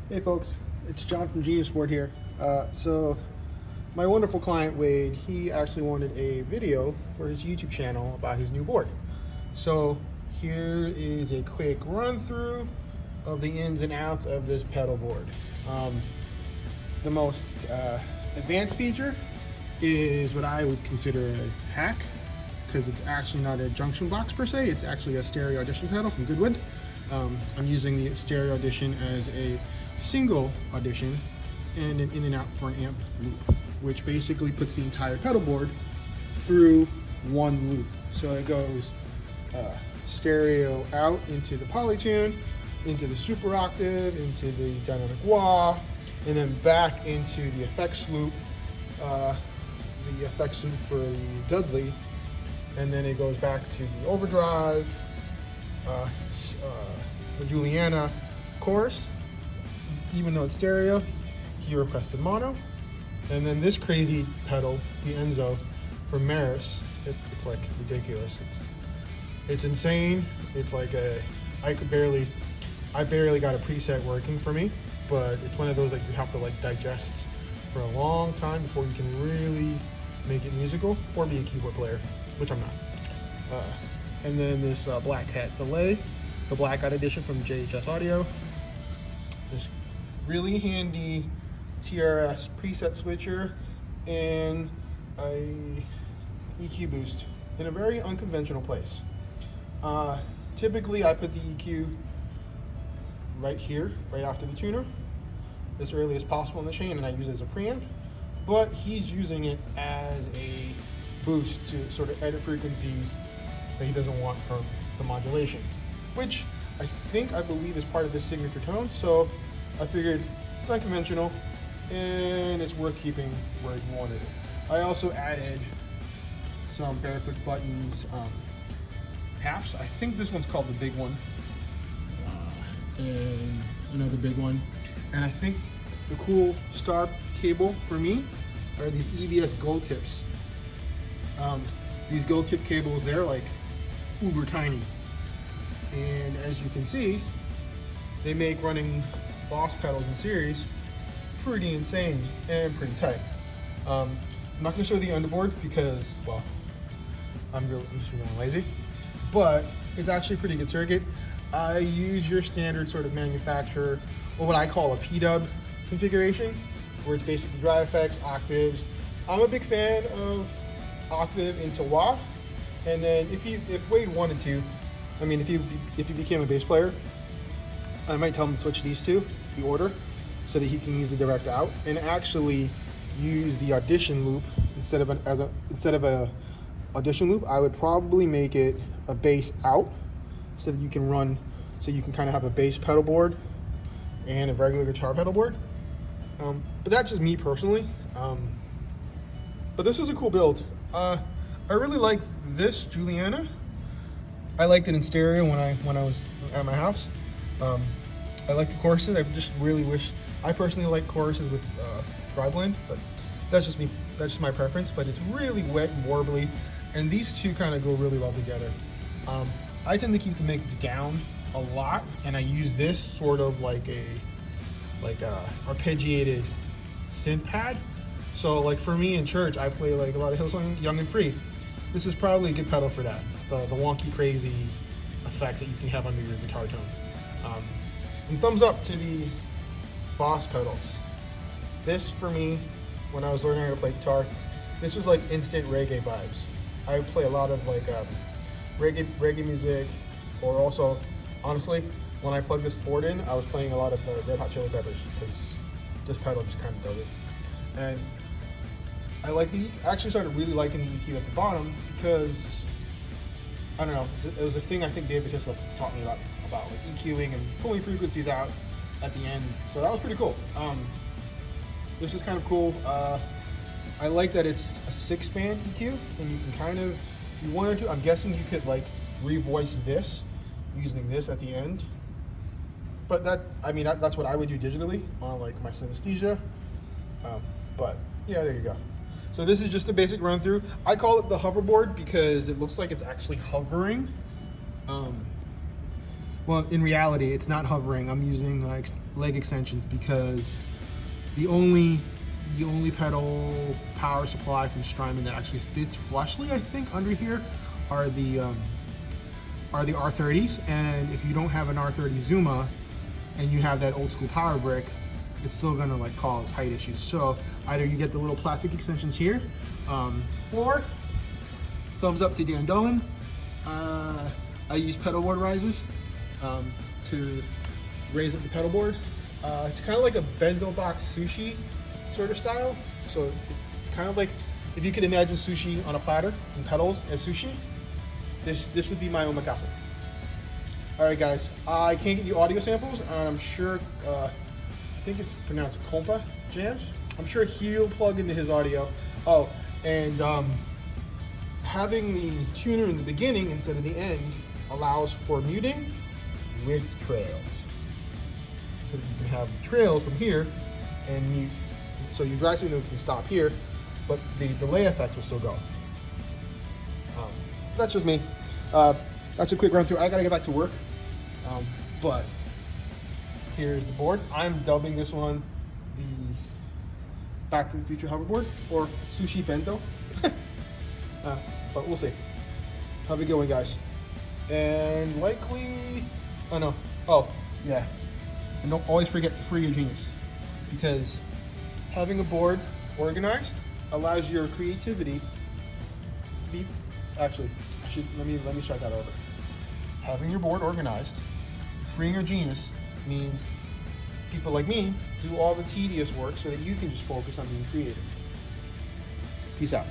Hey folks, it's John from Genius Board here. So my wonderful client Wade, he actually wanted a video for his YouTube channel about his new board. So here is a quick run through of the ins and outs of this pedal board. The most advanced feature is what I would consider a hack, because it's actually not a junction box per se, it's actually a stereo audition pedal from Goodwood. I'm using the stereo audition as a single audition and an in and out for an amp loop, which basically puts the entire pedal board through one loop. So it goes stereo out into the polytune, into the super octave, into the dynamic wah, and then back into the effects loop, for the Dudley, and then it goes back to the overdrive, the Juliana chorus. Even though it's stereo, he requested mono. And then this crazy pedal, the Enzo from Maris, it's like ridiculous. It's insane. It's like I barely got a preset working for me, but it's one of those like you have to like digest for a long time before you can really make it musical or be a keyboard player, which I'm not. And then this Black Hat delay, the Blackout edition from JHS Audio. This really handy TRS preset switcher and a EQ boost in a very unconventional place. Typically I put the EQ right here, right after the tuner, as early as possible in the chain, and I use it as a preamp, but he's using it as a boost to sort of edit frequencies that he doesn't want from the modulation, which I believe is part of his signature tone. So I figured it's unconventional and it's worth keeping where he wanted it. I also added some Barefoot Buttons caps. I think this one's called the big one, and another big one. And I think the cool star cable for me are these EBS gold tips. These gold tip cables, they're like uber tiny. And as you can see, they make running Boss pedals in series pretty insane and pretty tight. I'm not going to show the underboard because, well, I'm just feeling lazy, but it's actually a pretty good circuit. I use your standard sort of manufacturer, or what I call a P-dub configuration, where it's basically drive effects, octaves. I'm a big fan of octave into wah, and then if Wade wanted to, I mean, if he became a bass player, I might tell him to switch these two, the order, so that he can use the direct out and actually use the audition loop instead of a audition loop. I would probably make it a bass out so that you can kind of have a bass pedal board and a regular guitar pedal board. But that's just me personally. But this is a cool build. I really like this Juliana. I liked it in stereo when I was at my house. I like the choruses. I just really wish, I personally like choruses with dry blend, but that's just me. That's just my preference. But it's really wet and warbly, and these two kind of go really well together. I tend to keep the mix down a lot, and I use this sort of like a arpeggiated synth pad. So like for me in church, I play like a lot of Hillsong Young and Free. This is probably a good pedal for that. The wonky, crazy effect that you can have under your guitar tone. And thumbs up to the Boss pedals. This for me, when I was learning how to play guitar, this was like instant reggae vibes. I would play a lot of like reggae music, or also, honestly, when I plugged this board in, I was playing a lot of Red Hot Chili Peppers, because this pedal just kind of does it. And I actually started really liking the EQ at the bottom because, I don't know, it was a thing I think David Hislop taught me about like EQing and pulling frequencies out at the end. So that was pretty cool. This is kind of cool. I like that it's a 6-band EQ, and you can kind of, if you wanted to, I'm guessing you could like revoice this using this at the end. But that's what I would do digitally on like my synesthesia. But yeah, there you go. So this is just a basic run through. I call it the hoverboard because it looks like it's actually hovering. Well, in reality, it's not hovering. I'm using leg extensions because the only pedal power supply from Strymon that actually fits flushly, I think, under here are the R30s. And if you don't have an R30 Zuma and you have that old school power brick, it's still gonna like cause height issues. So either you get the little plastic extensions here, or thumbs up to Dan Dolan. I use pedalboard risers to raise up the pedalboard. It's kind of like a bento box sushi sort of style. So it's kind of like, if you could imagine sushi on a platter and pedals as sushi, this would be my OMAKASE. All right, guys, I can't get you audio samples, and I'm sure, I think it's pronounced Kompajam. I'm sure he'll plug into his audio. Oh, and having the tuner in the beginning instead of the end allows for muting with trails, so that you can have the trails from here and mute. So your dry tuner can stop here, but the delay effect will still go. That's just me. That's a quick run through. I gotta get back to work, but here's the board. I'm dubbing this one the Back to the Future hoverboard, or Sushi Bento. But we'll see. Have a good one, guys. And likely, oh yeah, and don't always forget to free your genius, because having a board organized allows your creativity to be, actually, let me start that over. Having your board organized, freeing your genius, means people like me do all the tedious work so that you can just focus on being creative. Peace out.